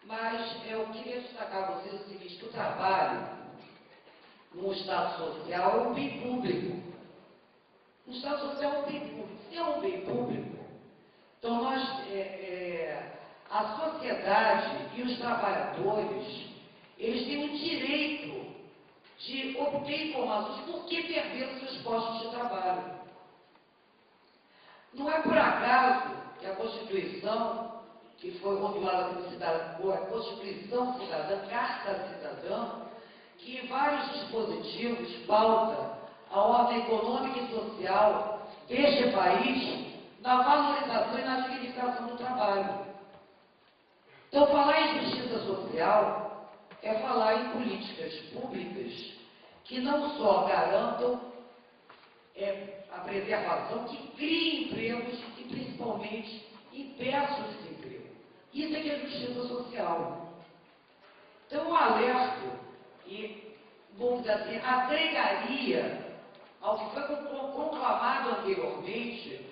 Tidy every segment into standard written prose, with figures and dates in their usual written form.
Mas eu queria destacar a vocês o seguinte, que o trabalho no Estado Social é um bem público. O Estado Social é um bem público. Se é um bem público, então a sociedade e os trabalhadores, eles têm o direito de obter informações por que perderam seus postos de trabalho. Não é por acaso que a Constituição, que foi formulada pelo cidadão, a Constituição Cidadã, Carta Cidadã, que em vários dispositivos pauta a ordem econômica e social deste país na valorização e na dignificação do trabalho. Então, falar em justiça social é falar em políticas públicas que não só garantam a preservação, que criem empregos e, principalmente, impeçam o desemprego. Isso é que é justiça social. Então, o alerta, e, vamos dizer assim, agregaria ao que foi conclamado anteriormente,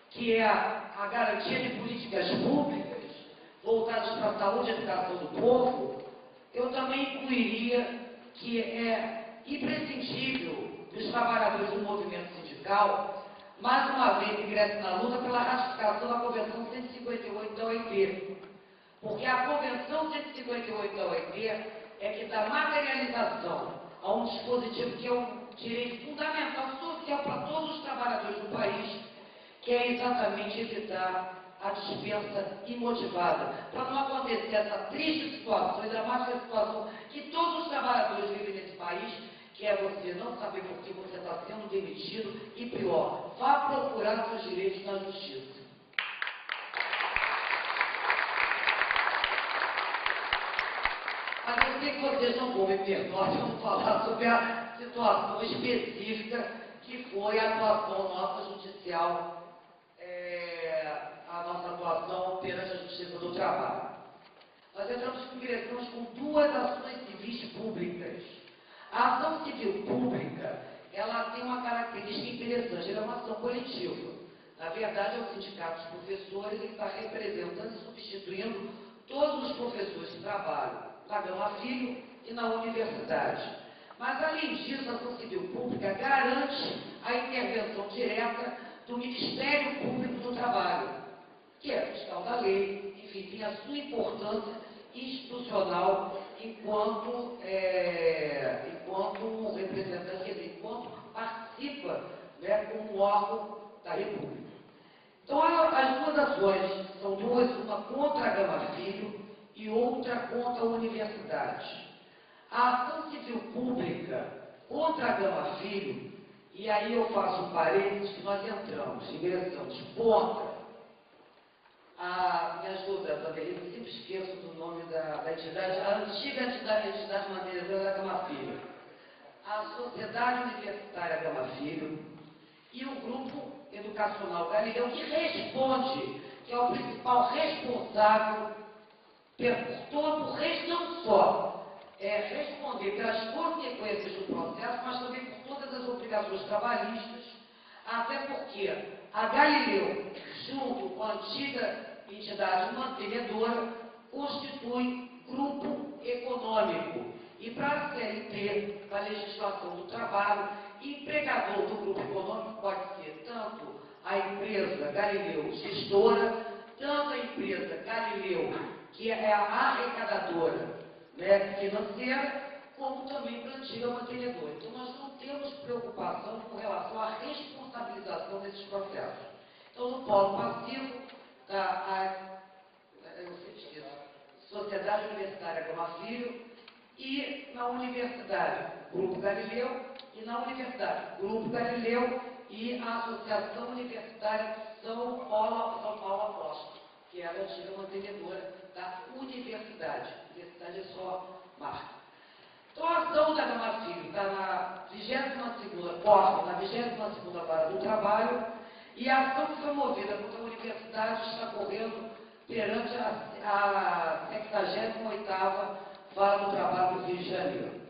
que é a garantia de políticas públicas voltadas para a saúde e educação do povo, eu também incluiria que é imprescindível os trabalhadores do movimento sindical, mais uma vez, ingressem na luta pela ratificação da Convenção 158 da OIT. Porque a Convenção 158 da OIT é que dá materialização a um dispositivo que é um direito fundamental social para todos os trabalhadores do país, que é exatamente evitar a dispensa imotivada, para não acontecer essa triste situação, ainda mais que a situação que todos os trabalhadores vivem nesse país, que é você não saber por que você está sendo demitido e, pior, vá procurar seus direitos na justiça. Mas eu sei que vocês não vão me perdoar de eu não falar sobre a situação específica que foi a atuação nossa judicial, a nossa atuação perante a Justiça do Trabalho. Nós ingressamos com duas ações civis públicas. A ação civil pública, ela tem uma característica interessante, ela é uma ação coletiva. Na verdade, é o sindicato dos professores, ele está representando e substituindo todos os professores que trabalham na Gama Filho e na universidade. Mas, além disso, a ação civil pública garante a intervenção direta do Ministério Público do Trabalho, que é fiscal da lei, enfim, tem a sua importância institucional enquanto representante, quer dizer, enquanto participa, como órgão da República. Então, as duas ações são duas, uma contra a Gama Filho e outra contra a universidade. A ação civil pública contra a Gama Filho, e aí eu faço um parênteses que nós ingressamos contra me ajuda, Vanderlei, eu sempre esqueço do nome da entidade, a antiga entidade mantenedora da Gama Filho, a Sociedade Universitária Gama Filho e o Grupo Educacional Galileu, que responde, que é o principal responsável não só responder pelas consequências do processo, mas também por todas as obrigações trabalhistas, até porque a Galileu, junto com a antiga entidade mantenedora, constitui grupo econômico. E para a CLT, para a legislação do trabalho, empregador do grupo econômico pode ser tanto a empresa Galileu gestora, tanto a empresa Galileu, que é a arrecadadora financeira, como também para a antiga mantenedora. Então, nós não temos preocupação com relação à responsabilização desses processos. Então, no polo passivo, Sociedade Universitária Gama Filho, e na universidade, Grupo Galileu, e na universidade, Grupo Galileu e a Associação Universitária São Paulo Apóstolo, que era a antiga mantenedora da universidade. A universidade é só marca. Então, a ação da Gama Filho está na 22ª Vara do Trabalho, e a ação que foi movida contra a universidade está correndo perante a 78ª Vara do Trabalho do Rio de Janeiro.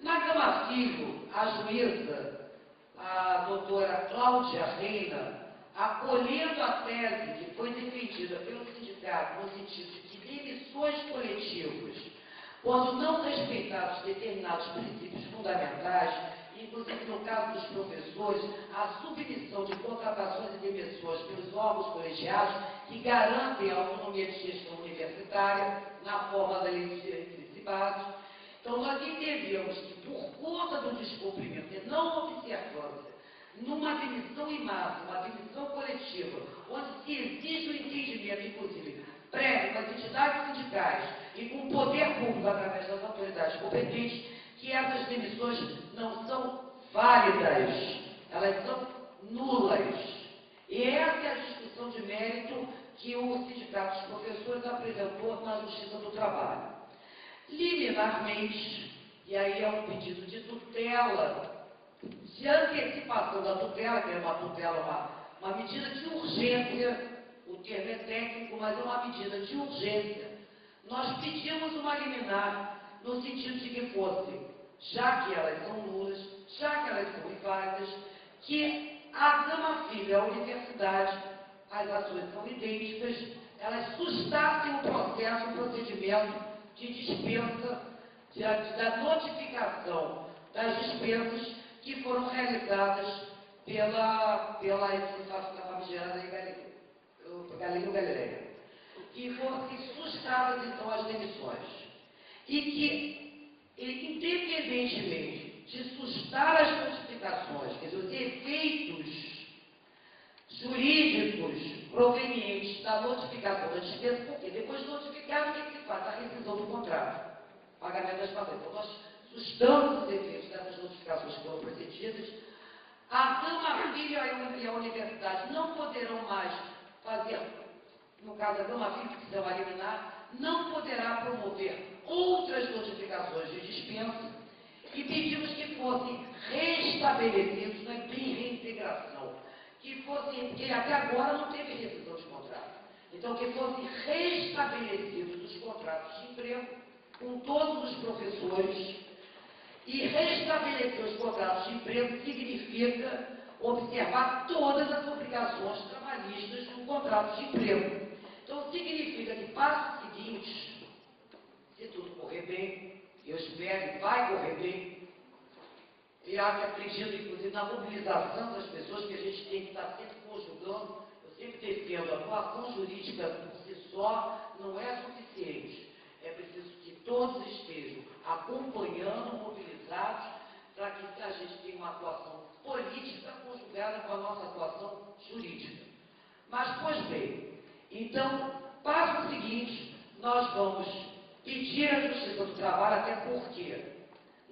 Na Gama Filho, a juíza, a doutora Cláudia Reina, acolhendo a tese que foi defendida pelo sindicato no sentido de que demissões coletivas quando não respeitados determinados princípios fundamentais, inclusive no caso dos professores, a submissão de contratações e demissões pelos órgãos colegiados que garantem a autonomia de gestão universitária na forma da lei de diretrizes e bases. Então, nós entendemos que, por conta do descumprimento e não observância, numa admissão em massa, uma admissão coletiva, onde se exige o entendimento, inclusive, prévio com as entidades sindicais e com o poder público através das autoridades competentes, que essas demissões não são válidas, elas são nulas. E essa é a discussão de mérito que o Sindicato dos Professores apresentou na Justiça do Trabalho. Liminarmente, e aí é um pedido de tutela, de antecipação da tutela, que é uma tutela, uma medida de urgência, o termo é técnico, mas é uma medida de urgência. Nós pedimos uma liminar no sentido de que fosse, já que elas são nulas, já que elas são inválidas, que a Gama Filho, a universidade, as ações são idênticas, elas sustassem o processo, o procedimento de dispensa, da notificação das dispensas que foram realizadas pela famigerada Galileu Galilei, que fossem sustadas, então, as demissões. E que, independentemente de sustar as notificações, quer dizer, os efeitos jurídicos provenientes da notificação da dispensa, porque depois de notificado, o que se faz? A rescisão do contrato, pagamento das parcelas. Então, nós sustamos os efeitos dessas notificações que foram precedidas. A Gama Filho e a universidade não poderão mais fazer, no caso da Gama Filho, que precisa eliminar, não poderá promover outras notificações de dispensa e pedimos que fossem restabelecidos, não é bem reintegração, que fossem, porque até agora não teve rescisão de contrato. Então, que fossem restabelecidos os contratos de emprego com todos os professores. E restabelecer os contratos de emprego significa observar todas as obrigações trabalhistas do contrato de emprego. Então, significa que, passo seguinte, se tudo correr bem, eu espero que vai correr bem, e acredito, inclusive, na mobilização das pessoas, que a gente tem que estar sempre conjugando. Eu sempre defendo, a atuação jurídica por si só não é suficiente. É preciso que todos estejam acompanhando, mobilizados, para que a gente tenha uma atuação política conjugada com a nossa atuação jurídica. Mas, pois bem, então, passo seguinte, nós vamos pedir à Justiça do Trabalho, até porque,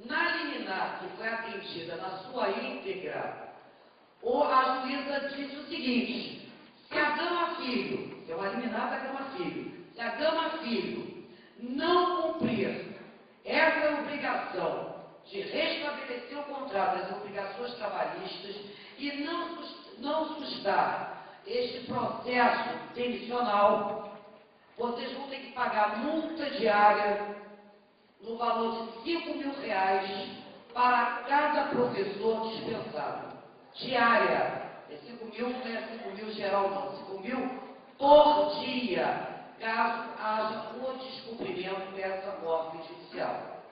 na liminar que foi atendida na sua íntegra, a juíza disse o seguinte: se a Gama Filho, é uma liminar da Gama Filho, se a Gama Filho não cumprir essa obrigação de restabelecer o contrato, as obrigações trabalhistas, e não sustar este processo demissional, vocês vão ter que pagar multa diária no valor de R$5.000 para cada professor dispensado. Diária. É 5.000, não é 5.000 geral não, 5.000 por dia, caso haja o descumprimento dessa ordem judicial.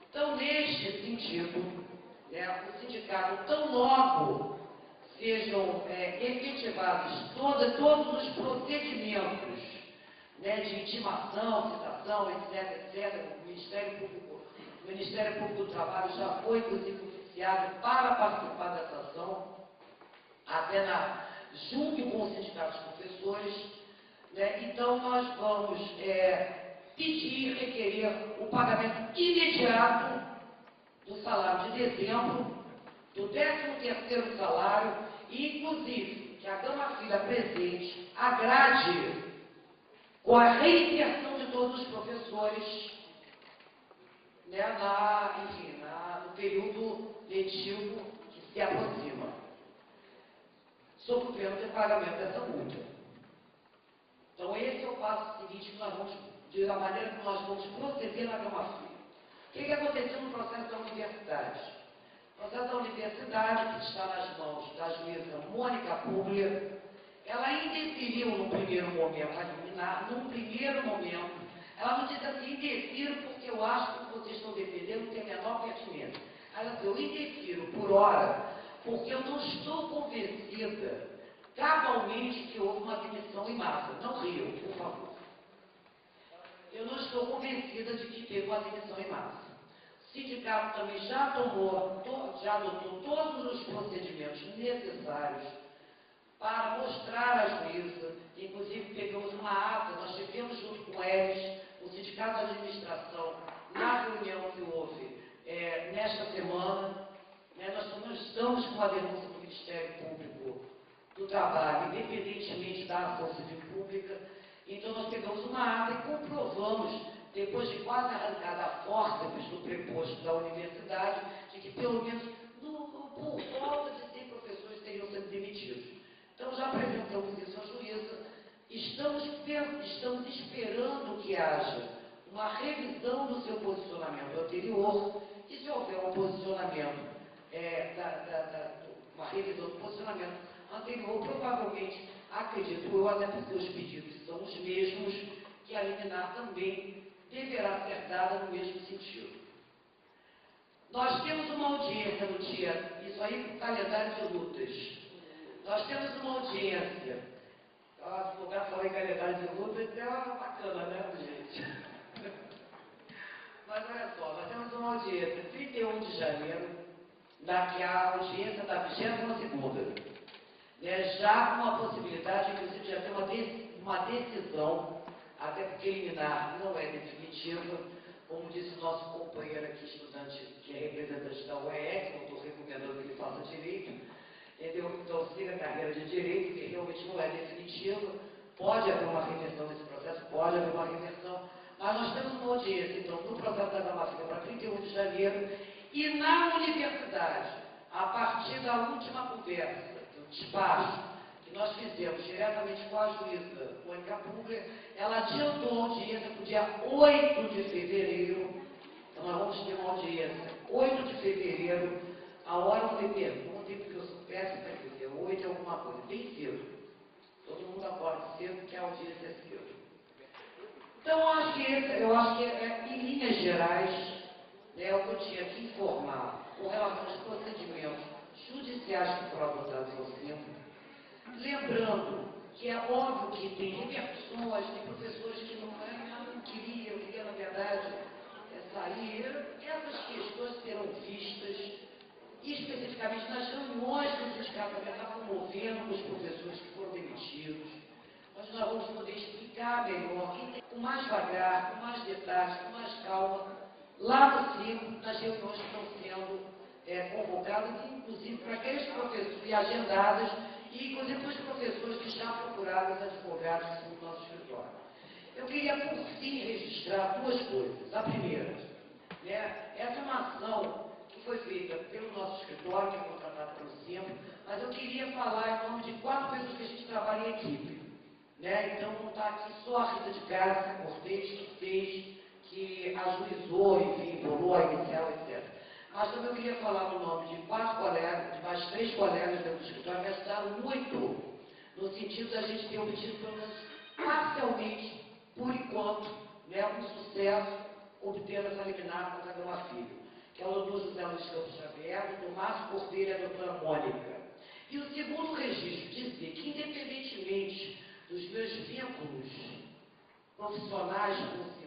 Então, neste sentido, o sindicato, tão logo sejam efetivados todos os procedimentos de intimação, citação, etc. O Ministério Público do Trabalho já foi, inclusive, oficiado para participar dessa ação, até junto com o Sindicato dos Professores. Então, nós vamos pedir, requerer o pagamento imediato do salário de dezembro, do 13º salário, e, inclusive, que a Gama Filho presente agrade com a reinserção de todos os professores, no período letivo que se aproxima, sob pena de pagamento dessa multa. Então, esse é o passo seguinte que nós vamos, da maneira que nós vamos proceder na Gama Filho. O que aconteceu no processo da universidade? O processo da universidade, que está nas mãos da juíza Mônica Puglia, ela indeferiu no primeiro momento a liminar, num primeiro momento, Ela não disse assim, indefiro porque eu acho que o que vocês estão defendendo não tem a menor pertinência. Ela disse, eu indefiro por hora, porque eu não estou convencida cabalmente que houve uma demissão em massa. Não riam, por favor. Eu não estou convencida de que teve uma demissão em massa. O sindicato também já adotou todos os procedimentos necessários para mostrar à juíza, inclusive pegamos uma ata, nós tivemos junto com eles, o Sindicato de Administração, na reunião que houve nesta semana, nós estamos com a denúncia do Ministério Público do Trabalho, independentemente da ação civil pública, então nós pegamos uma ata e comprovamos, depois de quase arrancar da fórceps do preposto da universidade, de que pelo menos por volta de 100 professores teriam sido demitidos. Então já apresentamos isso à juíza, estamos esperando que haja uma revisão do seu posicionamento anterior, e se houver um posicionamento, uma revisão do posicionamento anterior, provavelmente, acredito eu, até porque os pedidos são os mesmos, que a liminar também deverá ser dada no mesmo sentido. Nós temos uma audiência no dia, isso aí com calendário de lutas. Nós temos uma audiência, o advogado falou em calendário de lutas, é bacana, né, gente? Mas olha só, nós temos uma audiência, 31 de janeiro, que é a audiência da 22ª, já com a possibilidade, inclusive, de haver uma decisão, até porque liminar não é definitiva, como disse o nosso companheiro aqui, estudante, que é representante da UES, eu estou recomendando que ele faça direito, então siga a carreira de direito, que realmente não é definitiva, pode haver uma reversão desse processo, pode haver uma reversão, mas nós temos uma audiência, então, no processo da Gamafina para 31 de janeiro, e na universidade, a partir da última conversa, do despacho, que nós fizemos diretamente com a juíza Mônica Puglia, ela adiantou a audiência para o dia 8 de fevereiro, então nós vamos ter uma audiência 8 de fevereiro, a hora não me perguntem, porque eu sou péssima para dizer, 8 é alguma coisa, bem cedo. Todo mundo acorda cedo, porque a audiência é cedo. Então, eu acho que em linhas gerais, o que eu tinha que informar com relação aos procedimentos judiciais que foram adotados ao centro, lembrando que é óbvio que tem repercussões, tem professores que não queria, na verdade, sair. Essas questões serão vistas, especificamente nas reuniões que o sindicato está promovendo com os professores que foram demitidos. Nós vamos poder explicar melhor, com mais vagar, com mais detalhes, com mais calma, lá no CIMO, nas reuniões que estão sendo convocadas, inclusive para aqueles professores e agendadas, e inclusive para os professores que já procuraram os advogados que são do nosso escritório. Eu queria, por fim, registrar duas coisas. A primeira, essa é uma ação que foi feita pelo nosso escritório, que é contratado pelo CIMO, mas eu queria falar em nome de 4 pessoas que a gente trabalha em equipe. Então, não está aqui só a Rita de Cássia Cortez, que fez, que ajuizou, enfim, bolou a inicial, etc. Mas também eu queria falar no nome de 4 colegas, de mais 3 colegas dentro do escritório, que ajudaram muito, no sentido da gente ter obtido, pelo menos parcialmente, por enquanto, um sucesso, obtendo essa liminar contra a Gama Filho, que é o doutor José Luiz Campos Xavier, o doutor Márcio Cordeiro e a doutora Mônica. E o segundo registro dizer que, independentemente dos meus vínculos profissionais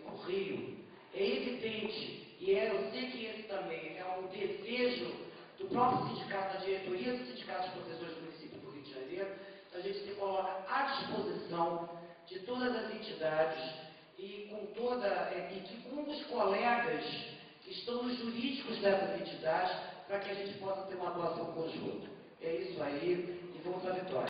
com o Rio, é evidente, e eu sei que esse também é um desejo do próprio sindicato, da diretoria do Sindicato dos Professores do município do Rio de Janeiro, a gente se coloca à disposição de todas as entidades e com os colegas que estão nos jurídicos dessas entidades, para que a gente possa ter uma atuação conjunta. É isso aí, e vamos à vitória.